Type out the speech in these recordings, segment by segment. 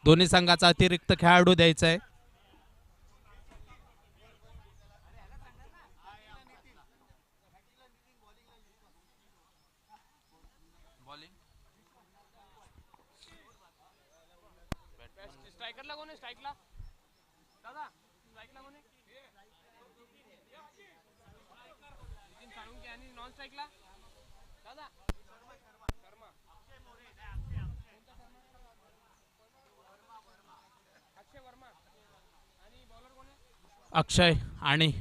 दोन्ही संघाचा अतिरिक्त खेळाडू द्यायचा आहे. स्ट्रायकरला कोण आहे? स्ट्राइकला दादा, स्ट्राइकला कोण आहे? नितीन साळुंके आणि नॉन स्ट्राइकला दादा शर्मा. अक्षय वर्मा आणि बॉलर कोण आहे? अक्षय आणि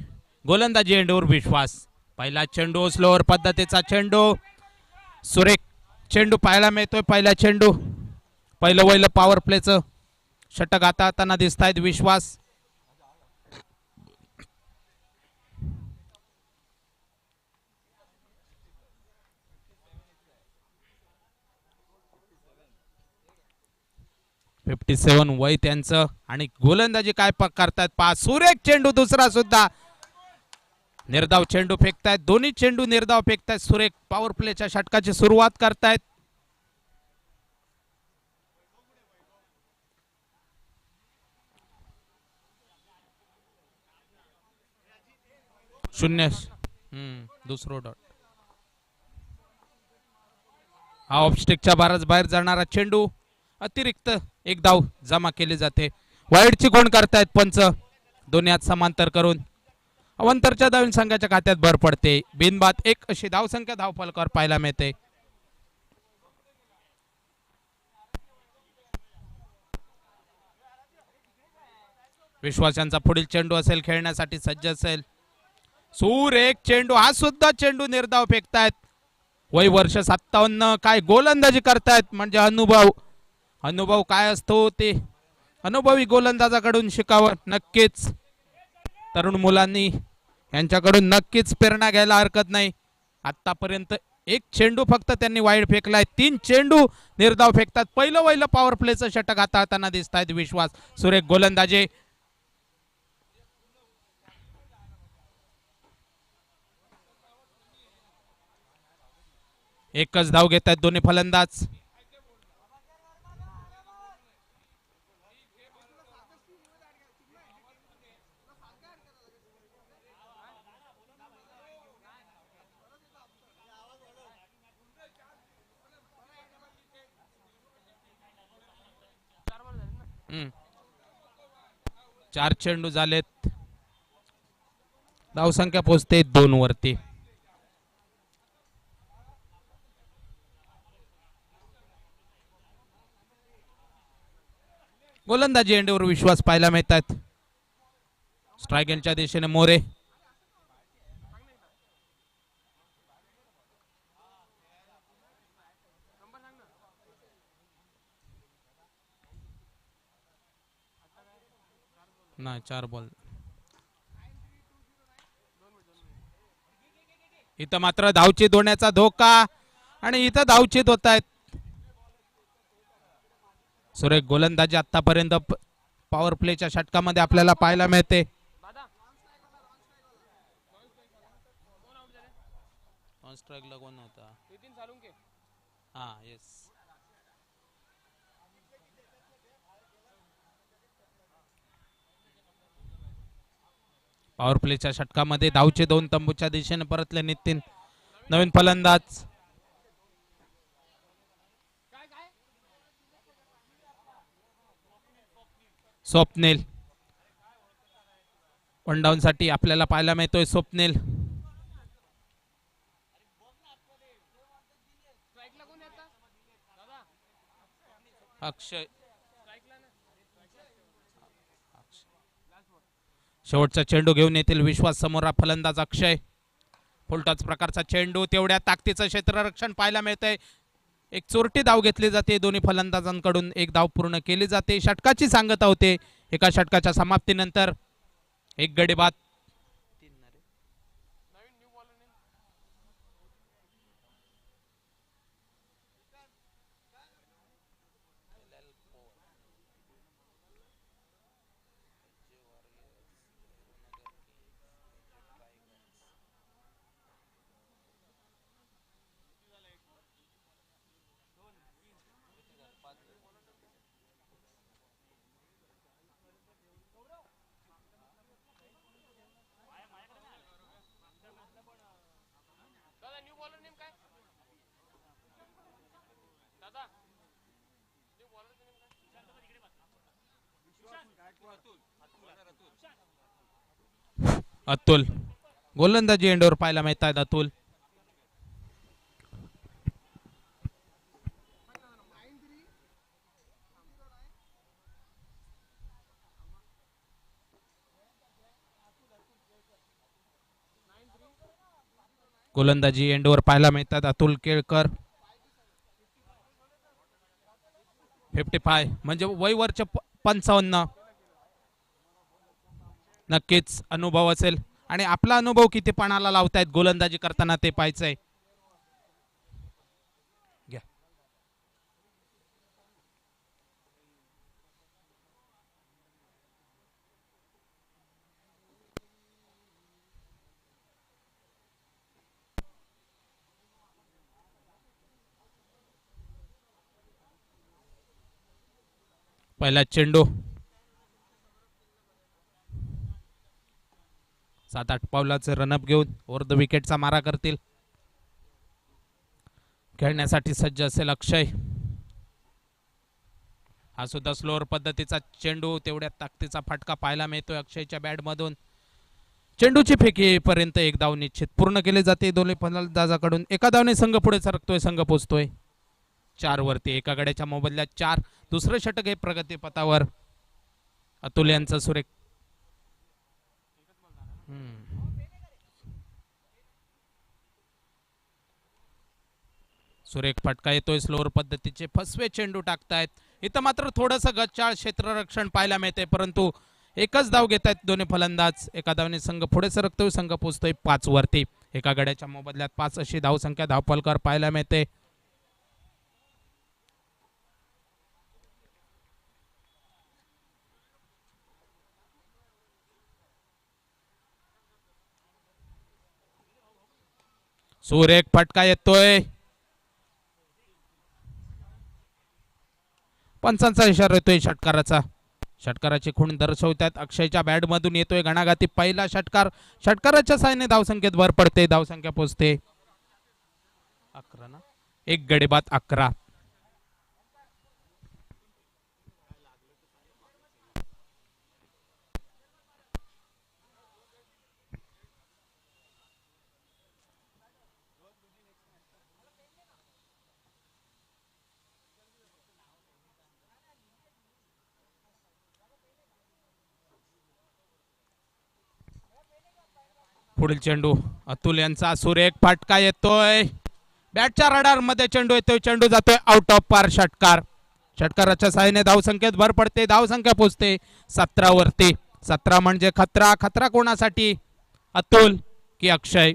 गोलंदाजी एंडूर विश्वास. पहिला चेंडू स्लोअर पद्धतीचा चेंडू. सुरेख चेंडू पाहायला मिळतोय. पहिला चेंडू पहिलं वैल पॉवर प्लेचं षटक हाताळताना दिसत आहेत विश्वास. .57 वय त्यांचं आणि गोलंदाजी काय करतायत पहा. सुरेख चेंडू दुसरा सुद्धा. निर्धाव चेंडू फेकतायत. दोन्ही चेंडू निर्धाव फेकतायत. सुरेख पॉवर प्लेच्या षटकाची सुरुवात करतायत. शून्य. दुसरो डॉट. हा ऑफस्टिकच्या बाराच बाहेर जाणारा चेंडू. अतिरिक्त एक धाव जमा केली जाते. वाईडची गुण करतायत पंच. दोन्ही हात समांतर करून अवंतरच्या धावून संघाच्या खात्यात भर पडते. बिनबाद एक अशी धावसंख्या धावफलकावर पाहायला मिळते. विश्वासांचा पुढील चेंडू असेल खेळण्यासाठी सज्ज असेल. सुरेख चेंडू. हा सुद्धा चेंडू निर्धाव फेकतायत. वय वर्ष 57. काय गोलंदाजी करतायत म्हणजे अनुभव काय असतो ते अनुभवी गोलंदाजाकडून शिकावं. नक्कीच तरुण मुलांनी यांच्याकडून नक्कीच प्रेरणा घ्यायला हरकत नाही. आतापर्यंत एक चेंडू फक्त त्यांनी वाईड फेकलाय. 3 चेंडू निर्धाव फेकतात. पहिलं वैल पॉवर प्लेचं षटक हाताळताना दिसत आहेत विश्वास. सुरेख गोलंदाजी. एकच धाव घेत आहेत दोन्ही फलंदाज. चार चेंडू झालेत. धावसंख्या पोहोचते 2 वरती. गोलंदाजी एंडवर विश्वास पाहायला मिळतात. स्ट्राइक यांच्या दिशेने मोरे. नाही 4 बॉल. इथं मात्र धावचीत होण्याचा धोका आणि इथं धावचीत होत आहेत. सुरेख गोलंदाजी आतापर्यंत पॉवर प्लेच्या षटकामध्ये आपल्याला पाहायला मिळते. स्ट्राइकला कोण होता? नितीन साळुंके. हा येस. पॉवर प्लेच्या षटकामध्ये धावचे 2 तंबूच्या दिशेने परतले नितीन. नवीन फलंदाज स्वप्नील. वन डाऊन साठी आपल्याला पाहायला मिळतोय स्वप्नील. अक्षय. शेवटचा चेंडू घेऊन येतील विश्वास समोर. फलंदाज अक्षय. फुलटॉच प्रकारचा चेंडू. तेवढ्या ताकदीचं क्षेत्ररक्षण पाहायला मिळतंय. एक चोरटी धाव घेतली जाते दोन्ही फलंदाजांकडून. एक धाव पूर्ण केली जाते. षटकाची सांगता होते. एका षटकाच्या समाप्तीनंतर एक गडी बाद. अतुल गोलंदाजी एंडवर पाहायला मिळत आहेत. अतुल गोलंदाजी एंडवर पाहायला मिळतात. अतुल केळकर 55 म्हणजे वयवरचे 55. नक्कीच अनुभव असेल आणि आपला अनुभव किती पणाला लावतायत गोलंदाजी करताना ते पाहायचंय. घ्या. पहिला चेंडू 7-8 पावलाचे रनअप घेऊन ओव्हर द विकेटचा मारा करतील. खेळण्यासाठी सज्ज असेल अक्षय. हा सुद्धा स्लोअर पद्धतीचा चेंडू तेवढ्या ताकदीचा फटका पाहायला मिळतोय अक्षयच्या बॅट मधून. चेंडूची फेकी पर्यंत एक धाव निश्चित पूर्ण केले जाते दोन्ही फलंदाजाकडून. एका धावने संघ पुढे सरकतोय. संघ पोहोचतोय 4 वरती. एका गड्याच्या मोबदल्यात 4. दुसरं षटक आहे प्रगतीपथावर. अतुल यांचा सुरेख सुरेख फटका येतोय. स्लोअर पद्धतीचे फसवे चेंडू टाकतायत. इथं मात्र थोडंसं गच्चाळ क्षेत्ररक्षण पाहायला मिळते परंतु एकच धाव घेत आहेत दोन्ही फलंदाज. एका धावने संघ पुढे सरकतोय. संघ पोहोचतोय 5 वरती. एका गड्याच्या मोबदल्यात 5 अशी धावसंख्या धावफलकावर पाहायला मिळते. सुरेख फटका येतोय. पंचांचा इशारा येतोय षटकाराचा. षटकाराची खूण दर्शवतात. अक्षयच्या बॅट मधून येतोय घणाघाती पहिला षटकार. षटकाराच्या साहाय्याने धावसंख्येत भर पडते. धावसंख्या पोहोचते 11 ना. एक गडी बाद 11. पुढील चेंडू अतुल यांचा सुरेख फटका येतोय. बॅटच्या रडार मध्ये चेंडू येतोय. चेंडू जातोय आउट ऑफ पार. षटकार. षटकाराच्या साहाय्याने धावसंख्येत भर पडते. धावसंख्या पोहोचते 17 वरती. 17 म्हणजे खतरा. खतरा कोणासाठी? अतुल की अक्षय?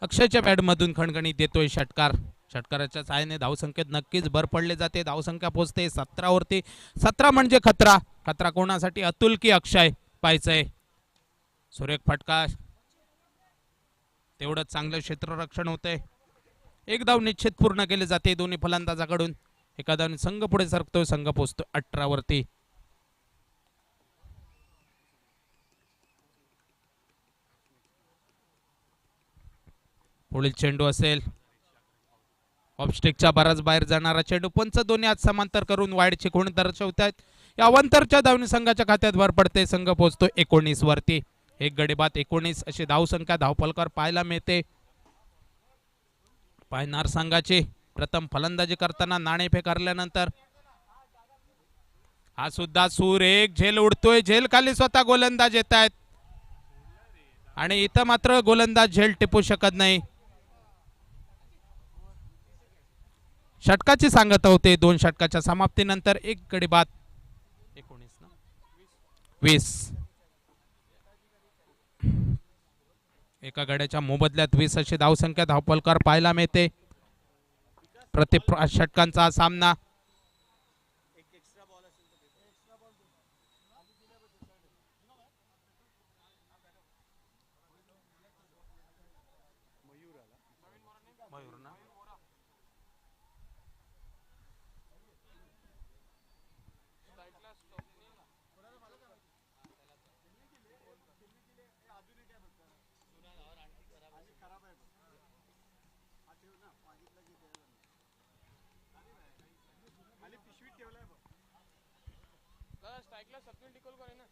अक्षयच्या बॅटमधून खणखणीत येतोय षटकार. षटकाराच्या साहाय्याने धावसंख्येत नक्कीच भर पडले जाते. धावसंख्या पोहोचते 17 वरती. 17 म्हणजे खतरा. खतरा कोणासाठी? अतुल की अक्षय? पाहायचंय. सुरेख फटका. तेवढंच चांगलं क्षेत्ररक्षण होतंय. एक धाव निश्चित पूर्ण केले जाते दोन्ही फलंदाजाकडून. एका धावने संघ पुढे सरकतोय. संघ पोहोचतोय 18 वरती. पुढील चेंडू असेल ऑफस्टिकच्या बराच बाहेर जाणारा चेंडू. पंच दोन्ही हात समांतर करून वाईडची खूण दर्शवतात. या अवंतरच्या धावने संघाच्या खात्यात भर पडते. संघ पोहोचतो 19 वरती. एक गडी बाद 19 अशी धावसंख्या धावफलकावर पाहायला मिळते. पाहणार संघाची प्रथम फलंदाजी करताना नाणेफेक हरल्यानंतर हा सुद्धा सुरेख झेल उडतोय. झेल खाली स्वतः गोलंदाज येत आहेत आणि इथं मात्र गोलंदाज झेल टिपू शकत नाही. षटकाची सांगता होते. 2 षटकाच्या समाप्तीनंतर एक गडी बाद 19 ना 20. एका गड्याच्या मोबदल्यात 20 अशी धावसंख्या धावपलकर पाहायला मिळते. प्रति षटकांचा हा सामना. दादा स्ट्राईकला स्वप्नील टिकोलकर आहे ना.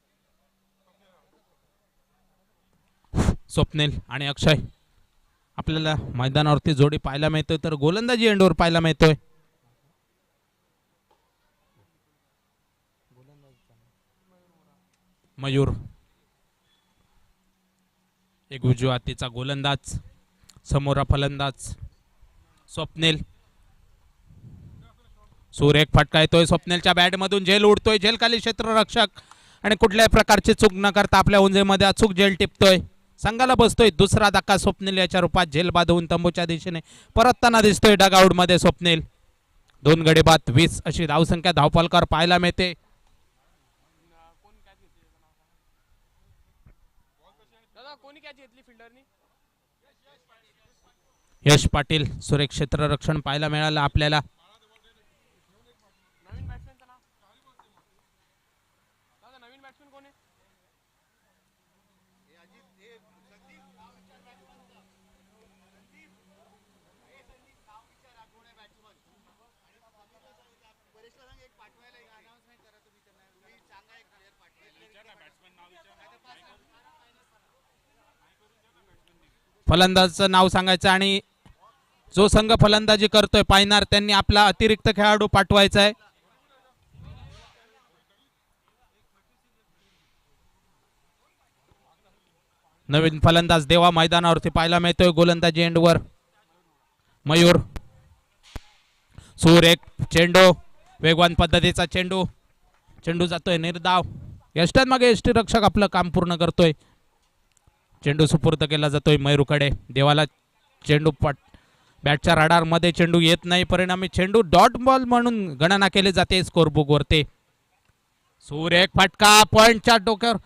स्वप्नील आणि अक्षय आपल्याला मैदानावरती जोडी पाहायला मिळतोय, तर गोलंदाजी एंडवर पाहायला मिळतोय. मयूर एक उजव्या हातीचा गोलंदाज, समोरा फलंदाज स्वप्नील. सुरेख फटका येतोय स्वप्नीलच्या बॅट मधून, झेल उडतोय, झेल खाली क्षेत्ररक्षक आणि कुठल्याही प्रकारची चूक न करता आपल्या उंजेमध्ये अचूक झेल टिपतोय. संघाला बसतोय दुसरा धक्का. स्वप्नील याच्या रूपात झेल बांधून तंबूच्या दिशेने परतताना दिसतोय डगआउट मध्ये स्वप्नील. 2 गडी बाद 20 अशी धावसंख्या धावपलकर पाहायला मिळते. दादा कोणी कॅच घेतली फिल्डरनी. यश पाटील सुरेख क्षेत्ररक्षण पाहायला मिळालं आपल्याला. नवीन बॅट्समॅनचं नाव दादा, नवीन बॅट्समॅन कोण आहे. फलंदाजचं नाव सांगायचं आणि जो संघ फलंदाजी करतोय पायनार त्यांनी आपला अतिरिक्त खेळाडू पाठवायचा आहे. नवीन फलंदाज देवा मैदानावरती पाहायला मिळतोय. गोलंदाजी एंडवर मयूर. सूर एक चेंडू, वेगवान पद्धतीचा चेंडू, चेंडू जातोय निर्धाव. यष्टात मागे यष्टी रक्षक आपलं काम पूर्ण करतोय. चेंडू सुपूर्द केला जातोय मयूरकडे. देवाला चेंडू बॅटच्या रडार मध्ये चेंडू येत नाही, परिणामी चेंडू डॉट बॉल म्हणून गणना केली जाते स्कोरबुक वरती. सूर्य एक फटका पॉइंटच्या डोक्यावर.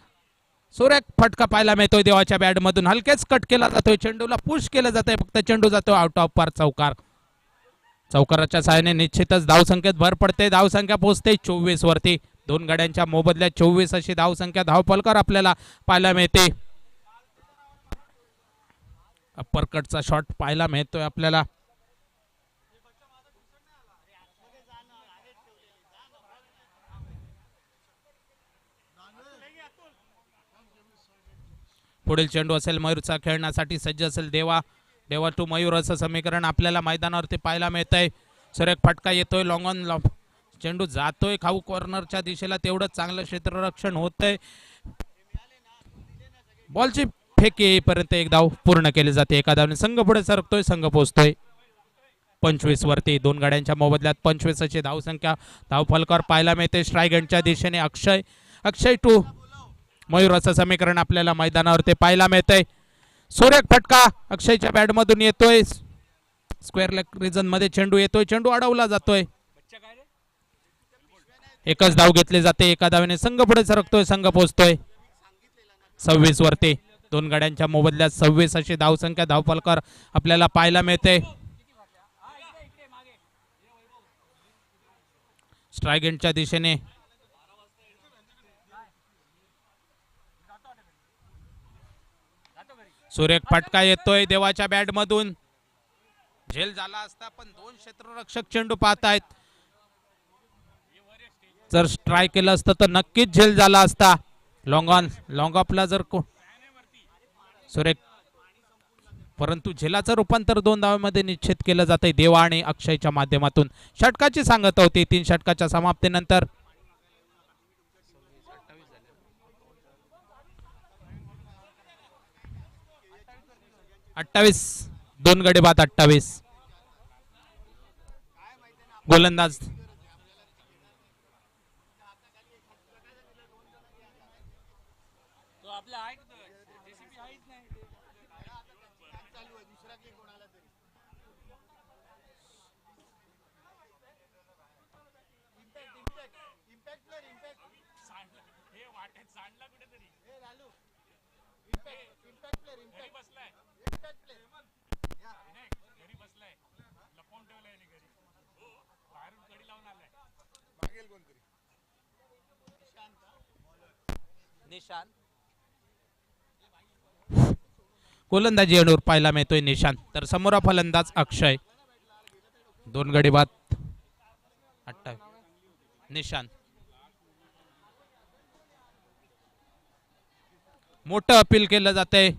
सूर्य एक फटका पाहायला मिळतोय देवाच्या बॅट मधून. हलकेच कट केला जातोय, चेंडूला पुश केलं जातंय, फक्त चेंडू जातोय आउट ऑफ पार. चौकार. चौकाराच्या सहाय्याने निश्चितच धावसंख्येत भर पडते. धावसंख्या पोहोचते 24 वरती. 2 गड्यांच्या मोबदल्यात 24 अशी धावसंख्या धावपलकर आपल्याला पाहायला मिळते. अप्परकटचा शॉट पाहायला मिळतोय आपल्याला. पुढील चेंडू असेल मयूरचा, खेळण्यासाठी सज्ज असेल देवा. देवा टू मयूर असं समीकरण आपल्याला मैदानावरती पाहायला मिळतंय. सुरेख फटका येतोय लॉंग ऑन. चेंडू जातोय खाऊ कॉर्नरच्या दिशेला, तेवढं चांगलं क्षेत्ररक्षण होतंय. बॉलची फेक येईपर्यंत एक धाव पूर्ण केली जाते. एका धावने संघ पुढे सरकतोय, संघ पोहोचतोय 25 वरती. 2 गाड्यांच्या मोबदल्यात 25 अशी धावसंख्या धावफलकर पाहायला मिळते. स्ट्राईक एंडच्या दिशेने अक्षय. अक्षय टू मयूर असं समीकरण आपल्याला मैदानावरती पाहायला मिळतंय. सुरेख फटका अक्षयच्या बॅट मधून येतोय. स्क्वेअर लेग रिजन मध्ये चेंडू येतोय, चेंडू अडवला जातोय. एकच धाव घेतली जाते. एका धावेने संघ पुढे सरकतोय, संघ पोहोचतोय 26 वरती. 2 गाड्यांच्या मोबदल्यात 26 अशी धावसंख्या धावफलकर आपल्याला पाहायला मिळते. स्ट्राईक एंडच्या दिशेने सुरेख फटका येतोय देवाच्या बॅट मधून. झेल झाला असता, पण 2 क्षेत्ररक्षक चेंडू पाहतायत. जर स्ट्राईक केलं असतं तर नक्कीच झेल झाला असता. लॉंग ऑन, लॉंग ऑफला जर सुरेख, परंतु झेलाचं रूपांतर 2 धावांमध्ये निश्चित केलं जातंय देवा आणि अक्षयच्या माध्यमातून. षटकाची सांगत होती 3 षटकाच्या समाप्तीनंतर. अठ्ठावीस 2 गडी बाद 28. गोलंदाज हे वाटेत सांडला कुठेतरी घरी बसलाय घरी बसलाय लपवून ठेवलाय घरी बाहेरून कडी लावून आलाय मागेल कोणतरी निशान गोलंदाजी येणूर पाहायला मिळतोय निशांत तर समोर फलंदाज अक्षय 2 गडी बाद 28 निशांत मोठं अपील केलं जातंय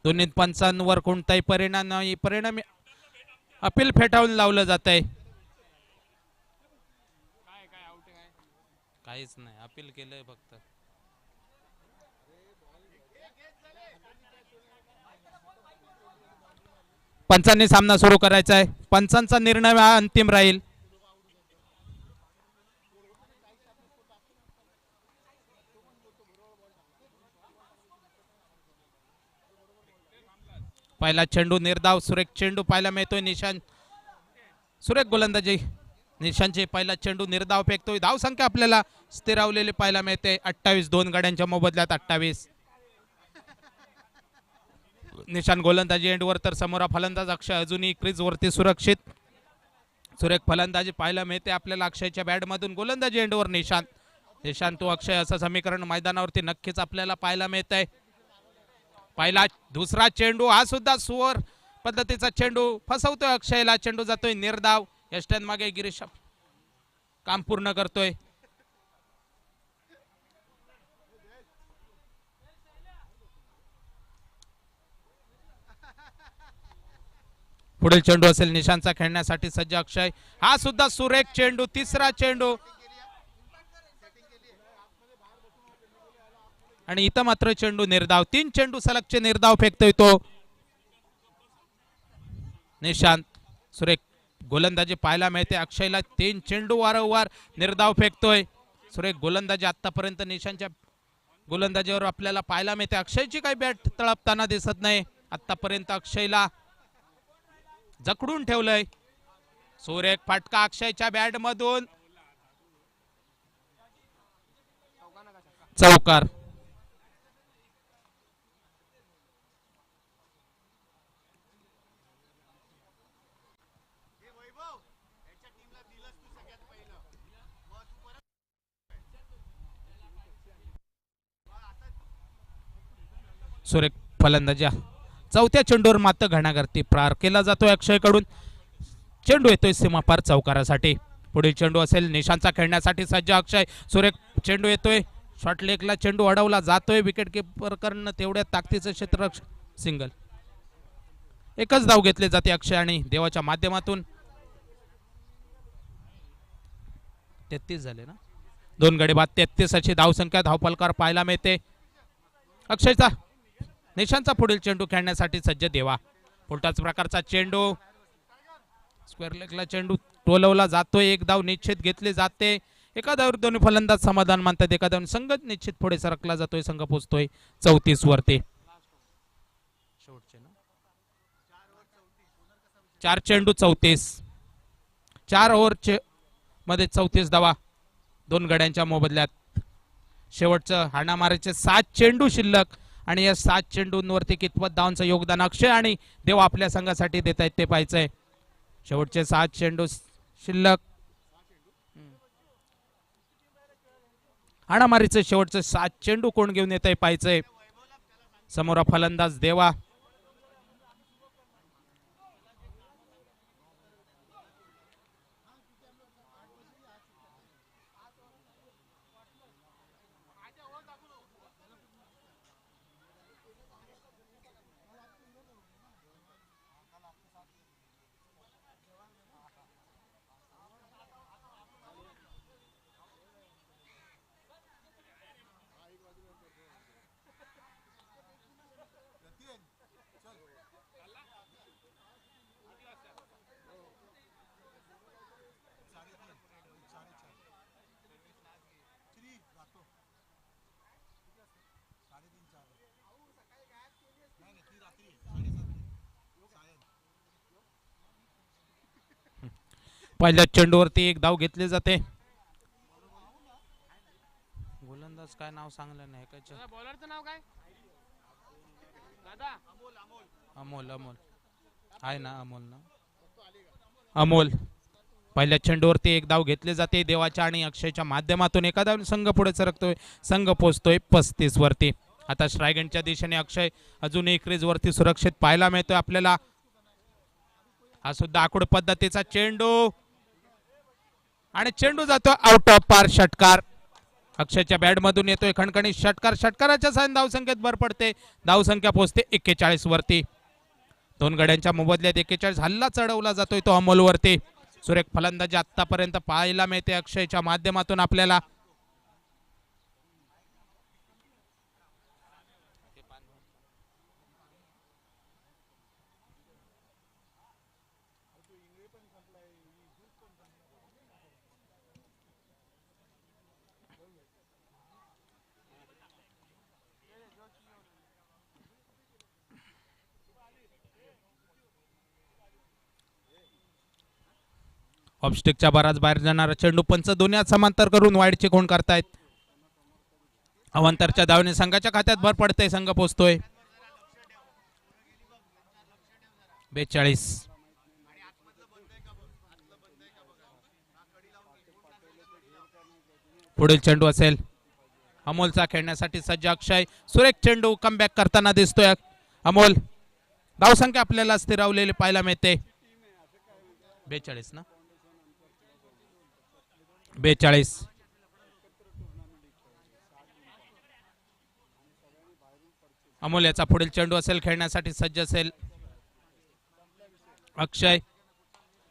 दोन्ही पंचांवर कोणताही परिणाम नाही परिणामी अपील फेटाळून लावलं जातंय काय आउट काय काहीच नाही अपील केलंय फक्त पंचांनी सामना सुरू करायचा आहे पंचांचा निर्णय हा अंतिम राहील पहिला चेंडू निर्धाव सुरेख चेंडू पाहायला मिळतोय निशांत सुरेख गोलंदाजी निशांतचे पहिला चेंडू निर्धाव फेकतोय धाव संख्या आपल्याला स्थिरावलेली पाहायला मिळते 28 2 गाड्यांच्या मोबदल्यात 28 निशांत गोलंदाजी एंडवर तर समोर फलंदाज अक्षय अजूनही क्रीज वरती सुरक्षित सुरेख फलंदाजी पाहायला मिळते आपल्याला अक्षयच्या बॅट मधून गोलंदाजी एंडवर निशांत तो अक्षय असं समीकरण मैदानावरती नक्कीच आपल्याला पाहायला मिळत आहे पहिला दुसरा चेंडू हा सुद्धा सुवर पद्धतीचा चेंडू फसवतोय अक्षयला चेंडू जातोय निर्धाव यष्टन मागे गिरीश काम पूर्ण करतोय पुढील चेंडू असेल निशांतचा खेळण्यासाठी सज्ज अक्षय हा सुद्धा सुरेख चेंडू तिसरा चेंडू आणि इथं मात्र चेंडू निर्धाव 3 चेंडू सलगचे निर्धाव फेकतोय तो निशांत सुरेख गोलंदाजी पाहायला मिळते अक्षयला 3 चेंडू वारंवार निर्धाव फेकतोय सुरेख गोलंदाजी आतापर्यंत निशांतच्या गोलंदाजीवर आपल्याला पाहायला मिळते अक्षयची काही बॅट तळपताना दिसत नाही आतापर्यंत अक्षयला जखडून ठेवलंय सुरेख फटका अक्षयच्या बॅट मधून चौकार सुरेख फलंदाजी चौथ्या चेंडूवर मात्र घणागर्ती प्रहार केला जातोय अक्षयकडून चेंडू येतोय सीमापार चौकारासाठी पुढील चेंडू असेल निशांतचा खेळण्यासाठी सज्ज अक्षय सुरेख चेंडू येतोय शॉर्ट लेगला चेंडू अडवला जातोय विकेट कीपर करणं तेवढ्या ताकदीचं क्षेत्र सिंगल एकच धाव घेतले जाते अक्षय आणि देवाच्या माध्यमातून 33 झाले ना 2 गडी बाद 33 अशी धावसंख्या धावफलकार पाहायला मिळते अक्षयचा निशांतचा पुढील चेंडू खेळण्यासाठी सज्ज देवा उलटाच प्रकारचा चेंडू स्क्वेअर लेगला चेंडू टोलवला जातोय एक धाव निश्चित घेतली जाते एका धावर दोन्ही फलंदाज समाधान मानतात एका धाव संघ निश्चित पुढे सरकला जातोय संघ पोहोचतोय 34 वरती 4 चेंडू 34 4 ओव्हर मध्ये 34 धावा 2 गड्यांच्या मोबदल्यात शेवटचं हाणामारीचे 7 चेंडू शिल्लक आणि या 7 चेंडूंवरती कितपत धावांचं योगदान अक्षय आणि देव आपल्या संघासाठी देत आहेत ते पाहायचंय शेवटचे 7 चेंडू शिल्लक हाणामारीचे शेवटचे 7 चेंडू कोण घेऊन येत आहे पाहायचंय समोर फलंदाज देवा पहिल्या चेंडूवरती एक धाव घेतली जाते गोलंदाज काय नाव सांगलं नाही काय दादा बॉलरचं नाव काय दादा अमोल अमोल आहे ना अमोल ना अमोल पहिल्या चेंडूवरती एक धाव घेतले जाते देवाच्या आणि अक्षयच्या माध्यमातून एका धाव संघ पुढे सरकतोय संघ पोहोचतोय 35 वरती आता स्ट्रायगेंडच्या दिशेने अक्षय अजूनही क्रीज वरती सुरक्षित पाहायला मिळतोय आपल्याला हा सुद्धा आखूड पद्धतीचा चेंडू आणि चेंडू जातो आउट ऑफ पार षटकार अक्षयच्या बॅट मधून येतोय खणखणीत षटकार षटकाराच्या साइन धावसंख्येत भर पडते धावसंख्या पोहोचते 41 वरती दोन गड्यांच्या मोबदल्यात 41 हल्ला चढवला जातोय तो अमोल वरती सुरेख फलंदाजी आतापर्यंत पाहायला मिळते अक्षयच्या माध्यमातून आपल्याला ऑफस्टिकच्या बराच बाहेर जाणारा चेंडू पंच दोन्ही हात समांतर करून वाईडची खूण करतायत अवांतरच्या धावने संघाच्या खात्यात भर पडते संघ पोहोचतोय 42 पुढील चेंडू असेल अमोलचा खेळण्यासाठी सज्ज अक्षय सुरेख चेंडू कमबॅक करताना दिसतोय अमोल धावसंख्या आपल्याला स्थिरावलेली पाहायला मिळते 42 ना 42 अमोल याचा पुढील चेंडू असेल खेळण्यासाठी सज्ज असेल अक्षय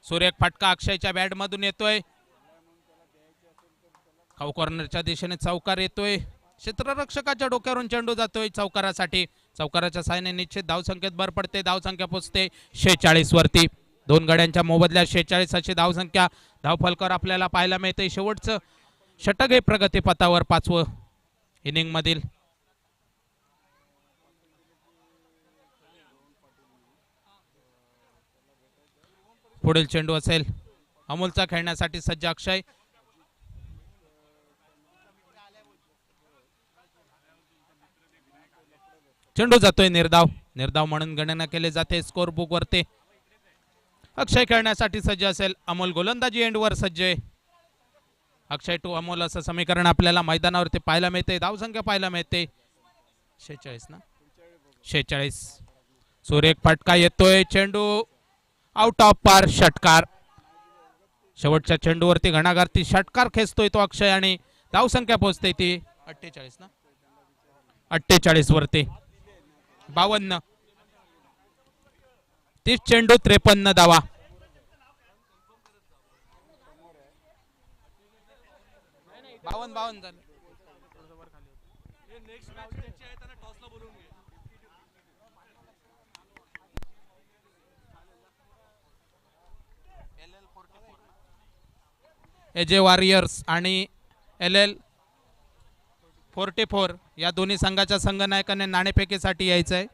सुरेख फटका अक्षयच्या बॅट मधून येतोय खाऊ कॉर्नरच्या दिशेने चौकार येतोय क्षेत्ररक्षकाच्या डोक्यावरून चेंडू जातोय चौकारासाठी चौकाराच्या साहाय्याने निश्चित धावसंख्येत भर पडते धावसंख्या पोहोचते 46 वरती दोन गड्यांच्या मोबदल्यात 46 अशी धावसंख्या धावफलकावर आपल्याला पाहायला मिळते शेवटचं षटक हे प्रगतीपथावर 5वं इनिंग मधील पुढील चेंडू असेल अमोलचा खेळण्यासाठी सज्ज अक्षय चेंडू जातोय निर्धाव निर्धाव म्हणून गणना केली जाते स्कोर बुक वरती अक्षय खेळण्यासाठी सज्ज असेल अमोल गोलंदाजी एंडवर सज्ज आहे अक्षय टू अमोल असं समीकरण आपल्याला मैदानावरती पाहायला मिळते धावसंख्या पाहायला मिळते 46 ना 46 सुरेख फटका येतोय चेंडू आउट ऑफ पार षटकार शेवटच्या चेंडूवरती घणाघाती षटकार खेचतोय तो अक्षय आणि धावसंख्या पोहोचते ती 48 ना 48 वरती 52 30 चेंडू 53 धावा बावन बावन झाले एजे वॉरियर्स आणि LL44 या दोन्ही संघाच्या संघनायकाने नाणेफेकीसाठी यायचं आहे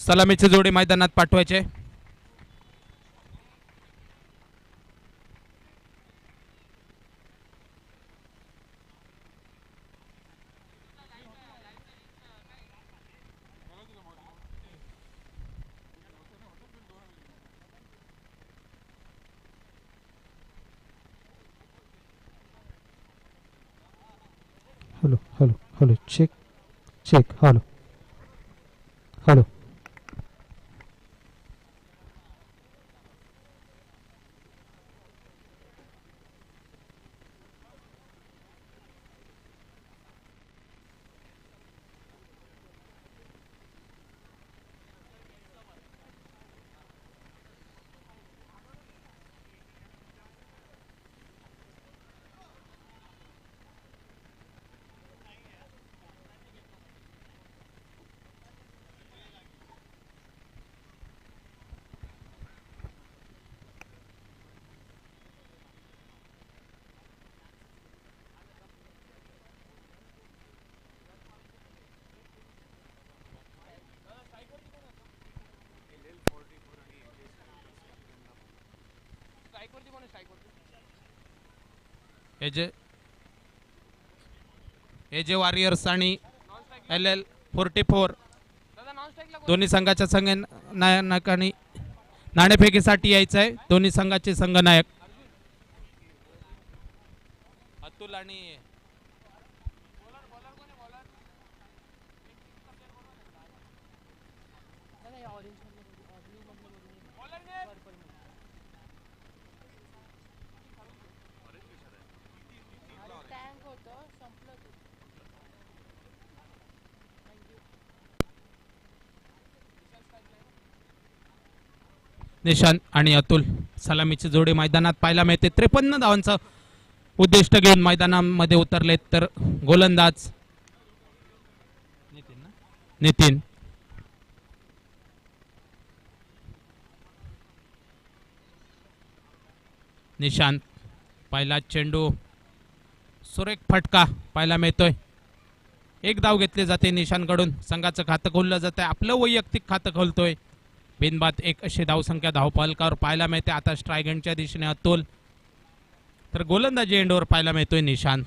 सलामीची जोडी मैदानात पाठवायचे. Hello hello hello check check hello hello. स्ट्राईकवरती कोण आहे स्ट्राईकवरती? एजे वॉरियर्स आणि नॉन स्ट्राईकला LL44 दादा नॉन स्ट्राईकला कोण? दोन्ही संघाच्या नायकांनी नाणेफेकीसाठी यायचं आहे. दोन्ही संघाचे संघनायक अतुल आणि बॉलर बॉलर कोण आहे बॉलर? बॉलर ने टँक होतं संपलं ते. निशांत आणि अतुल सलामीची जोडी मैदानात पाहायला मिळते. 53 धावांचं उद्दिष्ट घेऊन मैदानामध्ये उतरलेत. तर गोलंदाज नितीन निशांत पहिला चेंडू सुरेख फटका पाहायला मिळतोय. एक धाव घेतली जाते निशांतकडून. संघाचं खातं खोललं जातंय. आपलं वैयक्तिक खातं खोलतोय. बिनबाद एक अशी धावसंख्या धावफलकावर पाहायला मिळते. आता स्ट्राईक एंडच्या दिशेने अतुल तर गोलंदाजी एंडवर पाहायला मिळतोय निशांत.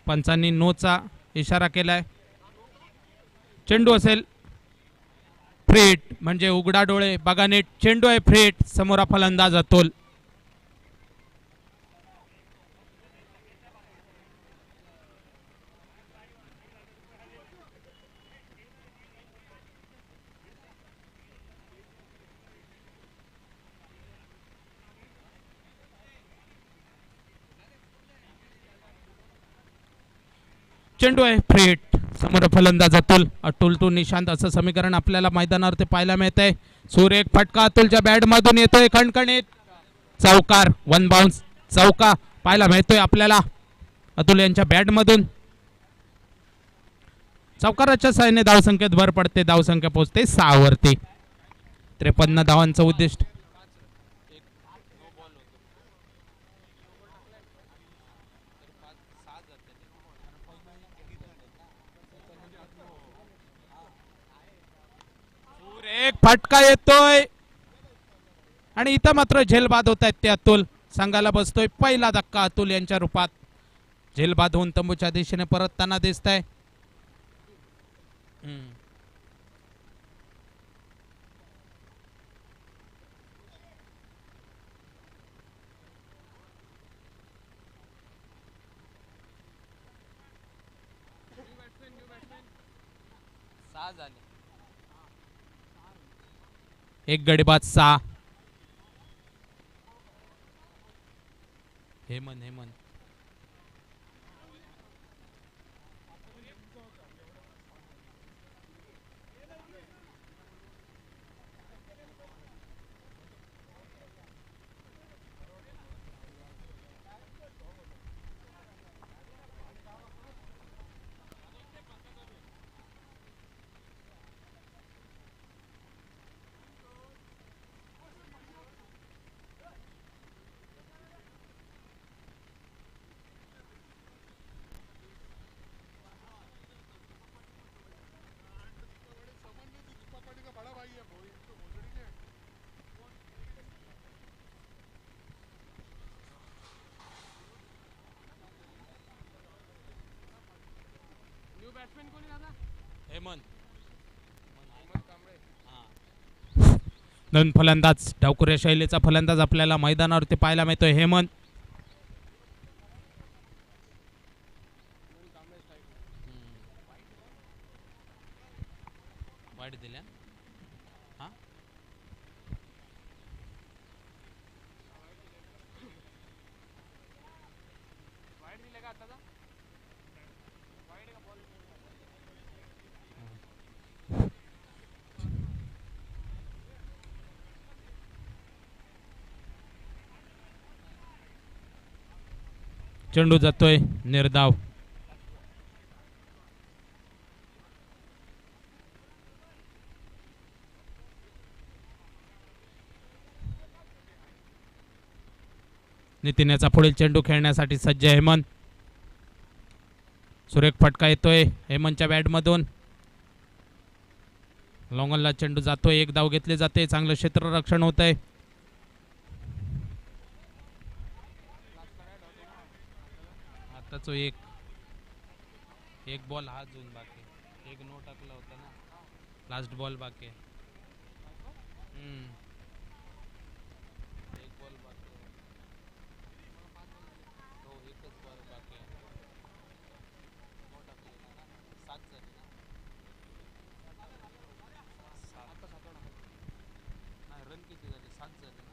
पंचांनी नोचा इशारा केलाय. चेंडू असेल फ्रेट म्हणजे उघडा डोळे बघा नीट. चेंडू आहे फ्रेट. समोरा फलंदाज अतुल. चेंडू आहे फ्रेट समोर फलंदाज अतुल टू निशांत असं समीकरण आपल्याला मैदानावरती पाहायला मिळत आहे. सुरेख फटका अतुलच्या बॅट मधून येतोय खणखणीत चौकार वन बाउन्स चौका पाहायला मिळतोय आपल्याला अतुल यांच्या बॅट मधून. चौकाराच्या साहाय्याने धावसंख्येत भर पडते धावसंख्या पोहोचते 6 वरती 53 धावांचं उद्दिष्ट. एक फटका येतोय आणि इथं मात्र झेलबाद होत आहेत ते अतुल. संघाला बसतोय पहिला धक्का अतुल यांच्या रूपात. झेलबाद होऊन तंबूच्या दिशेने परतताना दिसत आहे. एक गडी बाद 6. हेमंत न्यू बॅट्समॅन कोणी दादा? नवीन फलंदाज डावखुऱ्या शैलीचा फलंदाज आपल्याला मैदानावरती पाहायला मिळतोय हेमंत. वाईट दिल्या वाईट दिले का आता? वाईट का बॉल? चेंडू जातोय निर्धाव. नितीन याचा पुढील चेंडू खेळण्यासाठी सज्ज हेमंत. सुरेख फटका येतोय हेमंतच्या बॅट मधून. लॉंगनला चेंडू जातोय. एक धाव घेतली जाते. चांगलं क्षेत्ररक्षण होत आहे. आताच एक बॉल हा जून बाकी एक नो टाकला होता ना. लास्ट बॉल बाकी एक बॉल बाकी हो एकच बॉल बाकी नो टाकले ना 7 झाले ना. 7 नाही रन किती झाले 7 झाले ना.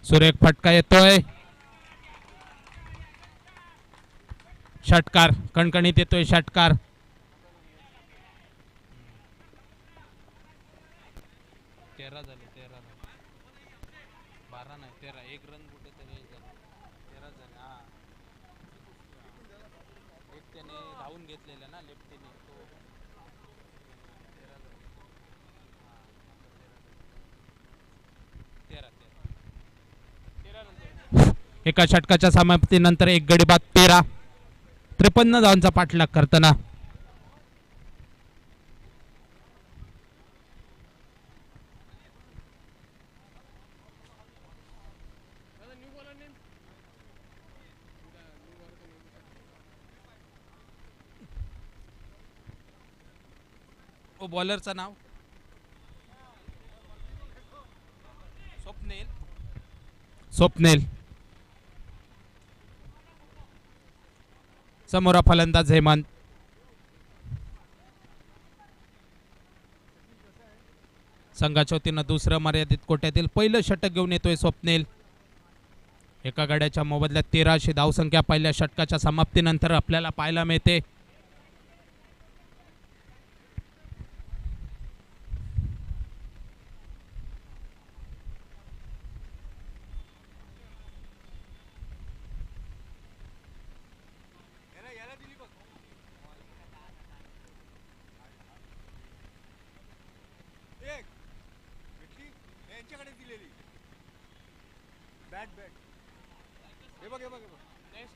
सुरेख फटका येतोय. षटकार कणकणीत येतोय षटकार. तेरा झाले 12 नाही 13 एक रन कुठेतरी 13 झाले. हा एक त्याने धावून घेतलेला ना लेफ्टीने तो 13 झाले. हा 13 नंतर एका षटकाच्या समाप्तीनंतर एक गडी बाद 13. 53 धावांचा पाठलाग करताना न्यू बॉलर नेम ओ बॉलरचं नाव स्वप्नेल. समोर फलंदाज हेमंत. संघाच्या वतीनं दुसरं मर्यादित कोट्यातील पहिलं षटक घेऊन येतोय स्वप्नेल. एका गड्याच्या मोबदल्यात 1300 धावसंख्या पहिल्या षटकाच्या समाप्तीनंतर आपल्याला पाहायला मिळते.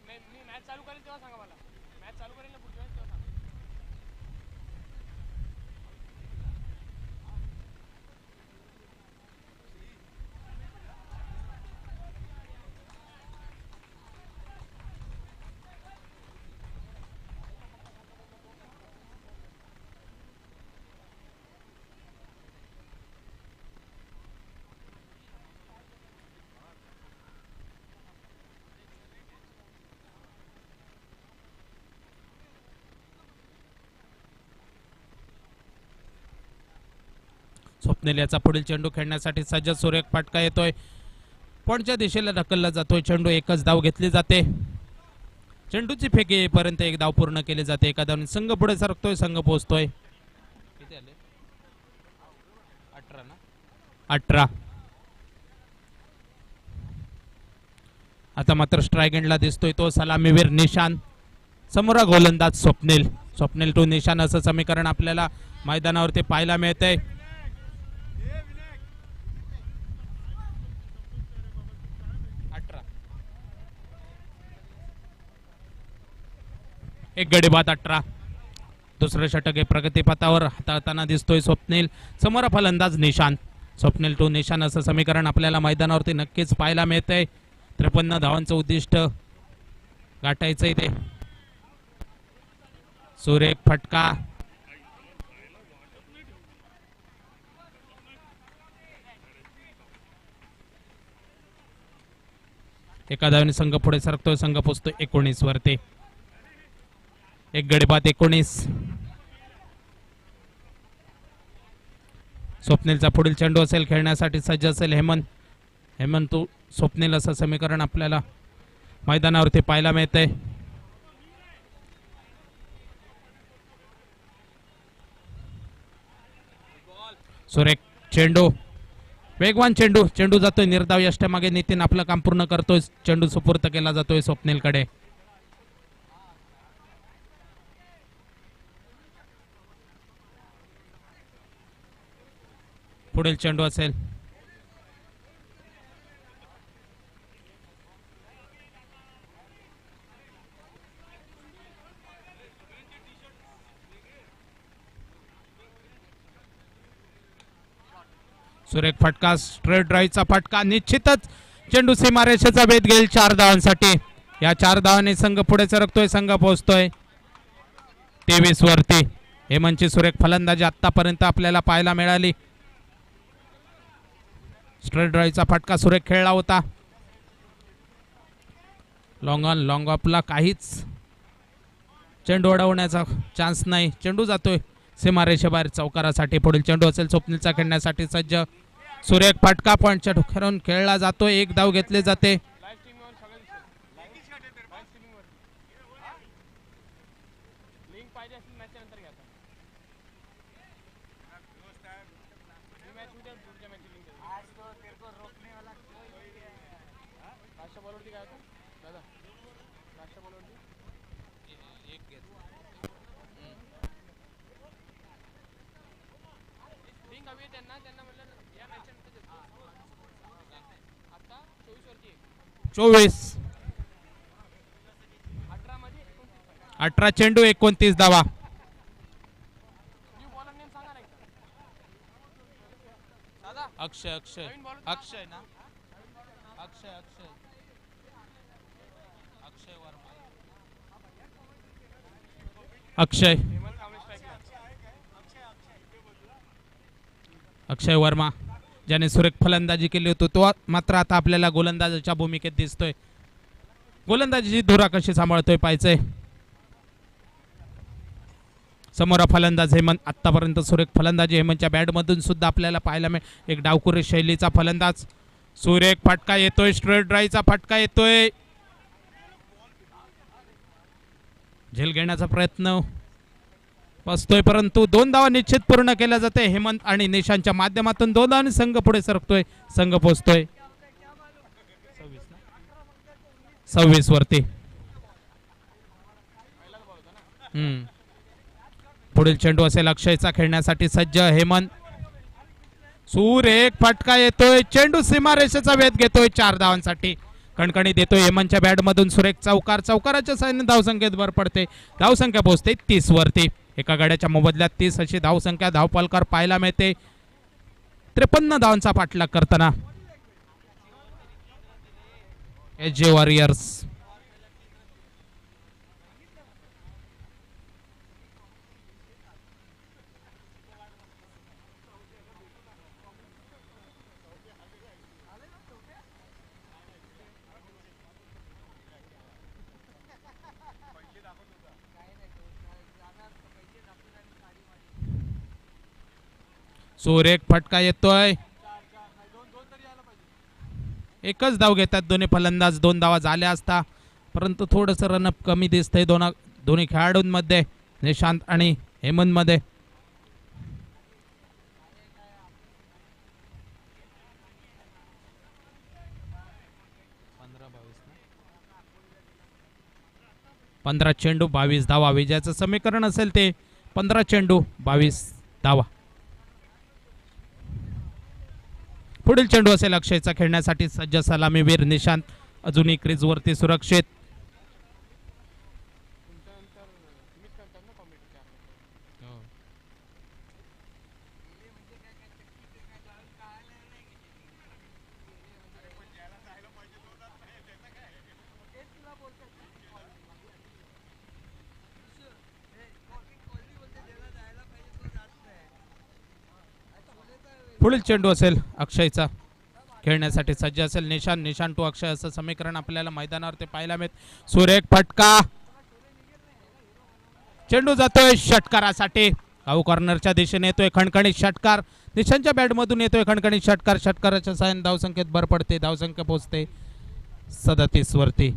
मी मॅच चालू करेल तेव्हा सांगा मला. मॅच चालू करेल ना पुढच्या वेळेस तेव्हा सांगा. स्वप्नील याचा पुढील चेंडू खेळण्यासाठी सज्ज. सुरेख फटका येतोय, पॉईंटच्या दिशेला ढकलला जातोय चेंडू. एकच धाव घेतली जाते. चेंडूची फेक येईपर्यंत एक धाव पूर्ण केली जाते. एका धावने संघ पुढे सरकतोय, संघ पोहोचतोय. किती आले? 18 ना? 18. आता मात्र स्ट्राईक एंडला दिसतोय तो सलामीवीर निशान. समोर गोलंदाज स्वप्नील. स्वप्नील टू निशान असं समीकरण आपल्याला मैदानावरती पाहायला मिळतंय. एक गडी बाद 18. दुसरं षटक हे प्रगतीपथावर हाताळताना दिसतोय स्वप्नील. समोर फलंदाज निशान. स्वप्नील टू निशान असं समीकरण आपल्याला मैदानावरती नक्कीच पाहायला मिळतंय. 53 धावांचं उद्दिष्ट गाठायचंय ते. सुरेख फटका. एका धावने संघ पुढे सरकतोय, संघ पोचतोय 19 वरती. एक गडी बाद 19. स्वप्नीलचा पुढील चेंडू असेल खेळण्यासाठी सज्ज असेल हेमंत. हेमंत तू स्वप्नील असं समीकरण आपल्याला मैदानावरती पाहायला मिळतंय. सुरेख चेंडू, वेगवान चेंडू. चेंडू जातोय निर्धाव यष्टीमागे. नितीन आपलं काम पूर्ण करतोय. चेंडू सुपूर्त केला जातोय स्वप्नीलकडे. पुढील चेंडू असेल सुरेख फटका. स्ट्रेट ड्राईव्हचा फटका. निश्चितच चेंडू सीमारेषेचा वेध घेईल 4 धावांसाठी. या 4 धावांनी संघ पुढे सरकतोय, संघ पोहोचतोय 23 वरती. हेमंतची सुरेख फलंदाजी आतापर्यंत आपल्याला पाहायला मिळाली. स्ट्रेट ड्राईव्हचा फटका सुरेख खेळला होता. लॉंग ऑन लॉंग ऑफला काहीच चेंडू अडवण्याचा चान्स नाही. चेंडू जातोय सीमारेषेबाहेर चौकारासाठी. पुढील चेंडू असेल स्वप्नीलचा खेळण्यासाठी सज्ज. सुरेख फटका पॉईंटच्या ठोक्यावरून खेळला जातो. एक धाव घेतली जाते. लाईव्ह स्ट्रीमिंगवर सगळं दिसेल. लाईव्ह स्ट्रीमिंगवर लिंक पाहिजे असेल मॅचच्या नंतर घ्या. मॅच उद्या पुढच्या मॅचची लिंक राष्ट्र बॉलवरती काय होतं दादा? राष्ट्र बॉलवरती लिंक हवी आहे त्यांना. त्यांना म्हणलं या मॅचच्या नंतर देतो. आता 24 वरती आहे. 24. 18 मध्ये 29. 18 चेंडू 29 धावा. न्यू बॉलर नेम सांगा ना एकदा. दादा अक्षय अक्षय नवीन बॉलर अक्षय ना. अक्षय अक्षय अक्षय वर्मा. अक्षय हेमंत कांबळे स्ट्राईकला. अक्षय वर्मा ज्याने सुरेख फलंदाजी केली होती तो मात्र आता आपल्याला गोलंदाजाच्या भूमिकेत दिसतोय. गोलंदाजीची धुरा कशी सांभाळतोय पाहायचंय. समोर फलंदाज हेमंत. आतापर्यंत सुरेख फलंदाजी हेमंतच्या बॅटमधून सुद्धा आपल्याला पाहायला मिळेल. एक डावखुरी शैलीचा फलंदाज सुरेख फटका येतोय, स्ट्रेट ड्राईव्हचा फटका येतोय. झेल घेण्याचा प्रयत्न बसतोय, परंतु 2 धावा निश्चित पूर्ण केल्या जाते. हेमंत आणि निशांच्या माध्यमातून 2 धावांनी संघ पुढे सरकतोय, संघ पोहोचतोय 26 वरती. पुढील चेंडू असेल अक्षयचा खेळण्यासाठी सज्ज. हेमंत, सुरेख फटका येतोय, चेंडू सीमारेषेचा वेध घेतोय 4 धावांसाठी. कणकणी देतोय हेमंतच्या बॅट मधून सुरेख चौकार. चौकाराच्या साहाय्याने धावसंख्येत भर पडते, धावसंख्या पोहोचते 30 वरती. एका गाड्याच्या मोबदल्यात 30 अशी धावसंख्या धावपलकार पाहायला मिळते. 53 धावांचा पाठलाग करताना SJ वॉरियर्स. सुरेख फटका येतोय, एकच धाव घेतात दोन्ही फलंदाज. 2 धावा झाल्या असता, परंतु थोडस रनअप कमी दिसतंय दोन्ही खेळाडूंमध्ये, निशांत आणि हेमंत मध्ये. पंधरा चेंडू 22 धावा. विजयाचं समीकरण असेल ते 15 चेंडू 22 धावा. पुढील चेंडू असेल अक्षयचा खेळण्यासाठी सज्ज. सलामीवीर निशांत अजूनही क्रीजवरती सुरक्षित. तुमच्यानंतर तुम्हीच करतात ना कॉमेडी. पुढील चेंडू असेल अक्षयचा खेळण्यासाठी सज्ज असेल निशांत. निशांत टू अक्षय असं समीकरण आपल्याला मैदानावरती पाहायला मिळत. सुरेख फटका, चेंडू जातोय षटकारासाठी. काऊ कॉर्नरच्या दिशेने येतोय खणखणीत षटकार. निशांतच्या बॅट मधून येतोय खणखणीत षटकार. षटकाराच्या साहाय्याने धावसंख्येत भर पडते, धावसंख्या पोहोचते 37 वरती.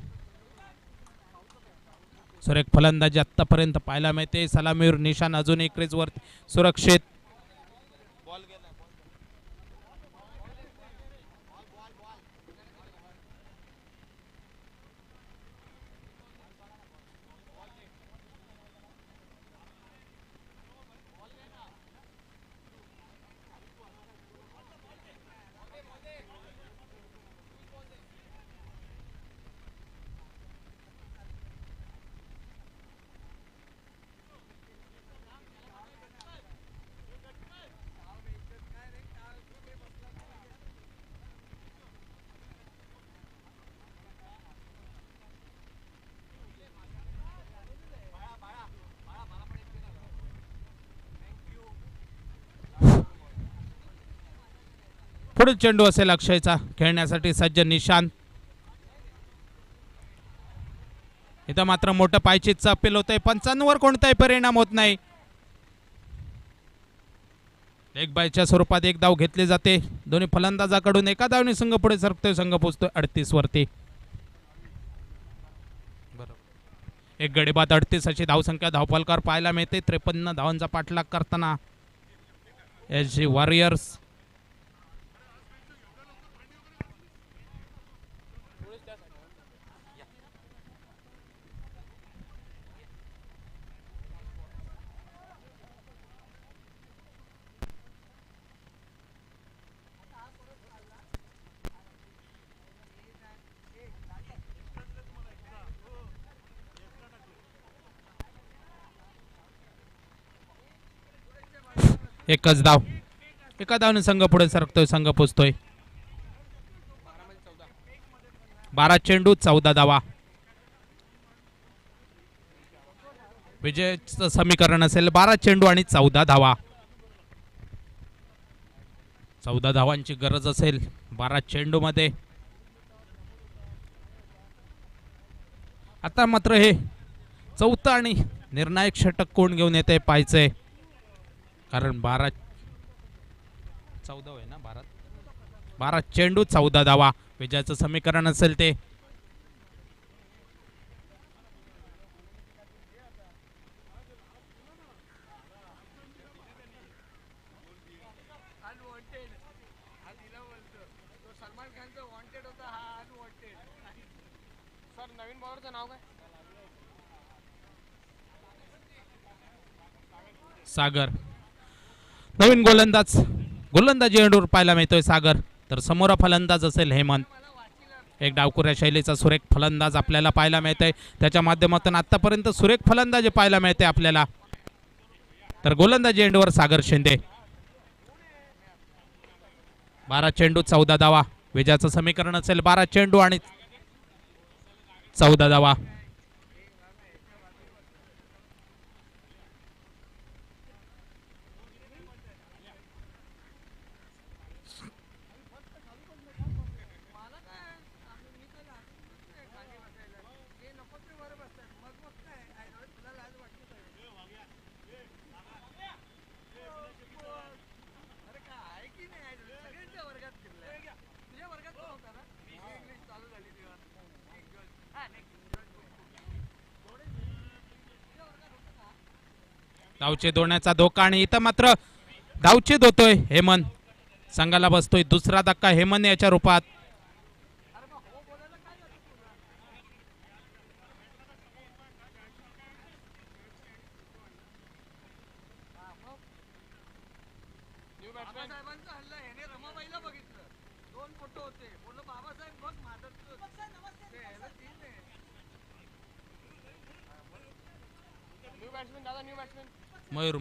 सुरेख फलंदाजी आतापर्यंत पाहायला मिळते. सलामीवर निशांत अजूनही क्रीजवरती सुरक्षित. पुढील चेंडू असेल अक्षयचा खेळण्यासाठी सज्ज निशांत. इथं मात्र मोठं पायचीतचं अपील होतंय. पंचांवर कोणताही परिणाम होत नाही. एक बायच्या स्वरूपात एक धाव घेतली जाते. दोन्ही फलंदाजाकडून एका धावने संघ पुढे सरकतोय, संघ पोहोचतोय 38 वरती. एक गडी बाद 38 अशी धावसंख्या धावपलकार पाहायला मिळते. 53 धावांचा पाठलाग करताना SJ वॉरियर्स. एकच धाव, एका धावने संघ पुढे सरकतोय, संघ पोचतोय 12 चेंडू 14 धावा. विजयाचं समीकरण असेल 12 चेंडू आणि 14 धावा. 14 धावांची गरज असेल 12 चेंडू मध्ये. आता मात्र हे चौथं आणि निर्णायक षटक कोण घेऊन येते पाहायचंय, कारण 12 14 आहे ना 12 12 चेंडू 14 धावा विजयाचं समीकरण असेल ते. सलमान खानचं वॉन्टेड होता हा अनवॉन्टेड. सर नवीन बॉलरचं नाव काय? सागर नवीन गोलंदाजी एंडूर पाहायला मिळतोय सागर. तर समोर फलंदाज असेल हेमंत. एक डावकुऱ्या शैलीचा सुरेख फलंदाज आपल्याला पाहायला मिळतोय. त्याच्या माध्यमातून आतापर्यंत सुरेख फलंदाजी पाहायला मिळते आपल्याला. तर गोलंदाजी एंडवर सागर शिंदे. 12 चेंडू 14 धावा विजयाचं समीकरण असेल. 12 चेंडू आणि 14 धावा. धावचे दोण्याचा धोका आणि इथं मात्र धावचेत होतोय हेमंत. संघाला बसतोय दुसरा धक्का हेमंत याच्या रूपात. न्यू बॅट्समॅन साहेबांचा हल्ला ह्याने रमाबाईला बघितलं. 2 फोटो होते. बोललो बाबासाहेब बघ माझं न्यू बॅट्समॅन दादा न्यू बॅट्समॅन मयूर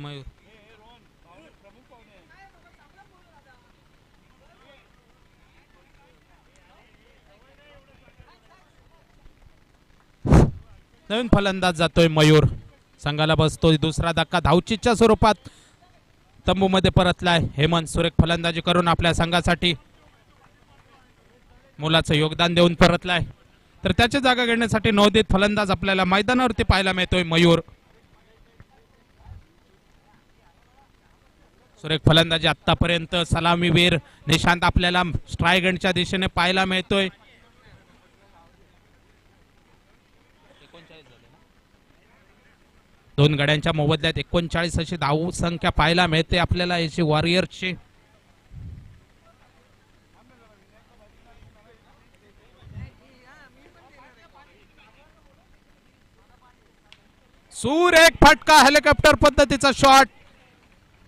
नवीन फलंदाज जातोय मयूर. संघाला बसतोय दुसरा धक्का धावचीच्या स्वरूपात तंबूमध्ये परतलाय हेमंत. सुरेख फलंदाजी करून आपल्या संघासाठी मोलाचं योगदान देऊन परतलाय. तर त्याची जागा घेण्यासाठी नवोदित फलंदाज आपल्याला मैदानावरती पाहायला मिळतोय मयूर. सुरेख फलंदाजी आतापर्यंत सलामीवीर निशांत आपल्याला स्ट्राईक एंडच्या दिशेने पाहायला मिळतोय. दोन गड्यांच्या मोबदल्यात 39 अशी धाव संख्या पाहायला मिळते आपल्याला याची वॉरियर्सची. सुरेख फटका हेलिकॉप्टर पद्धतीचा शॉट.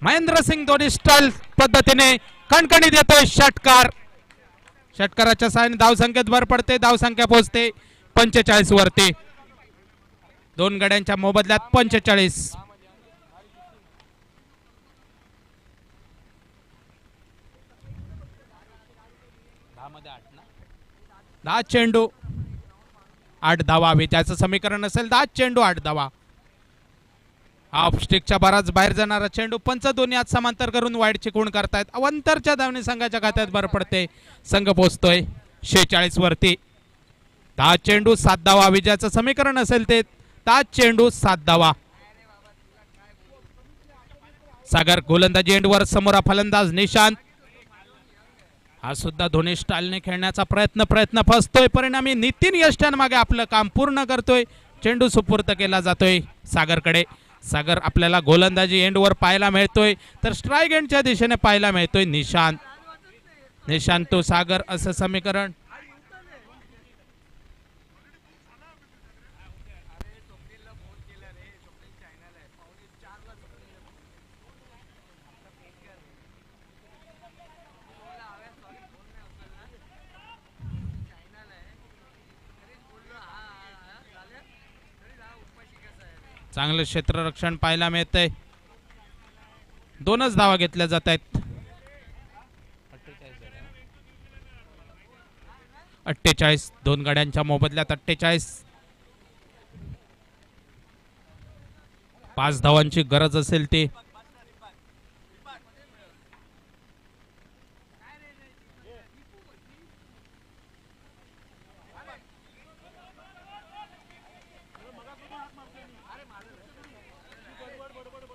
महेंद्रसिंग धोनी स्टाईल पद्धतीने कणकणी देतोय षटकार. षटकाराच्या साहाय्याने धावसंख्येत भर पडते. धावसंख्या पोहोचते 45 वरती. दोन गड्यांच्या मोबदल्यात 45. 10 चेंडू 8 धावा विजयाचं समीकरण असेल. 10 चेंडू 8 धावा. हाफ स्टिकच्या बराच बाहेर जाणारा चेंडू पंच दोन्ही हात समांतर करून वाईडची खूण करतायत. अवंतरच्या धावने संघाच्या खात्यात भर पडते. संघ पोहोचतोय 46 वरती. 10 चेंडू 7 धावा विजयाचं समीकरण असेल ते. 10 चेंडू 7 धावा. सागर गोलंदाजी एंडवर. समोर फलंदाज निशांत. हा सुद्धा धोनी स्टाईलने खेळण्याचा प्रयत्न फसतोय. परिणामी नितीन यष्ट्यान मागे आपलं काम पूर्ण करतोय. चेंडू सुपूर्त केला जातोय सागरकडे. सागर आपल्याला गोलंदाजी एंडवर पाहायला मिळतोय. तर स्ट्राईक एंडच्या दिशेने पाहायला मिळतोय निशांत तो सागर असं समीकरण. चांगलं क्षेत्ररक्षण पाहायला मिळतंय. 2च धावा घेतल्या जात आहेत. 48 दोन गाड्यांच्या मोबदल्यात 48. 5 धावांची गरज असेल ती.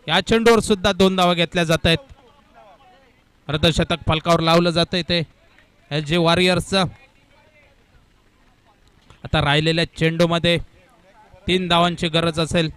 या चेंडूवर सुद्धा 2 धावा घेतल्या जात आहेत. अर्धशतक फलकावर लावलं जात ते. एस जी वॉरियर्सचं. आता राहिलेल्या चेंडूमध्ये 3 धावांची गरज असेल.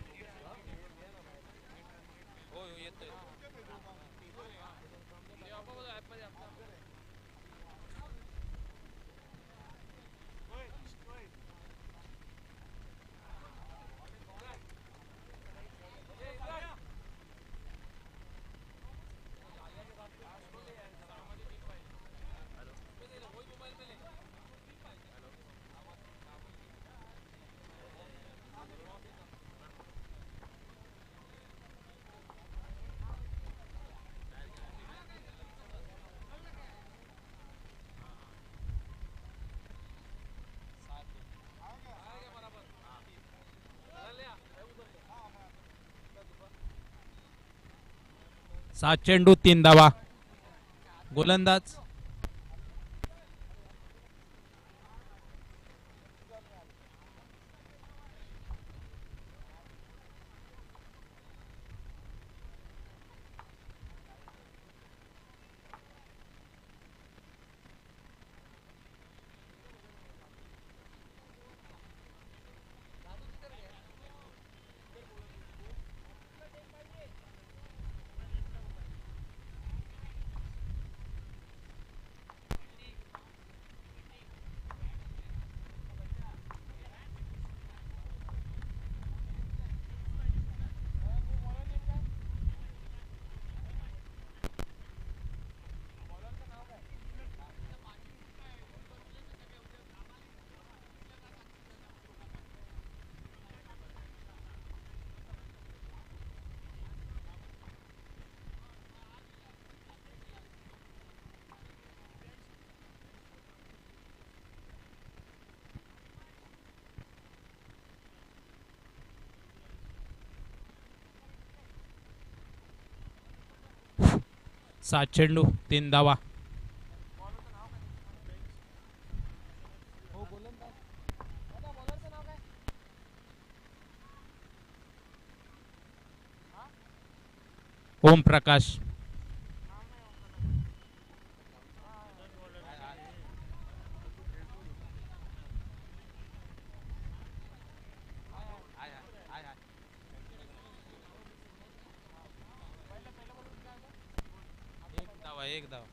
सात चेंडू 3 धावा. गोलंदाज सात चेंडू 3 धावा. ओम प्रकाश एक धावा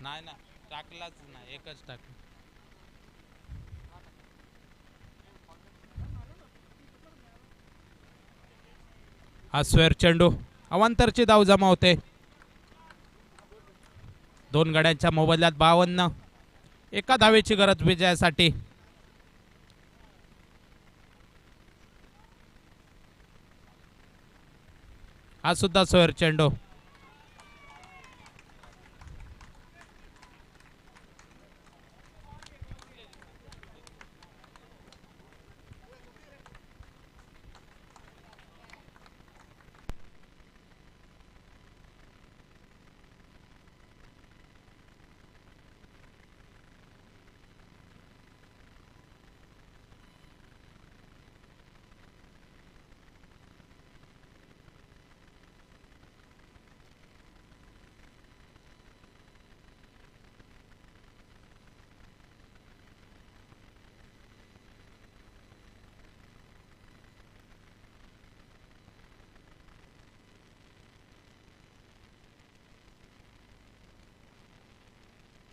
नाही ना टाकलाच ना एकच टाकला. हा स्वेअर चेंडू अवांतरची धाव जमा होते. 2 गड्यांच्या मोबदल्यात 52. एका धावेची गरज विजयासाठी. हा सुद्धा स्वेअर चेंडू.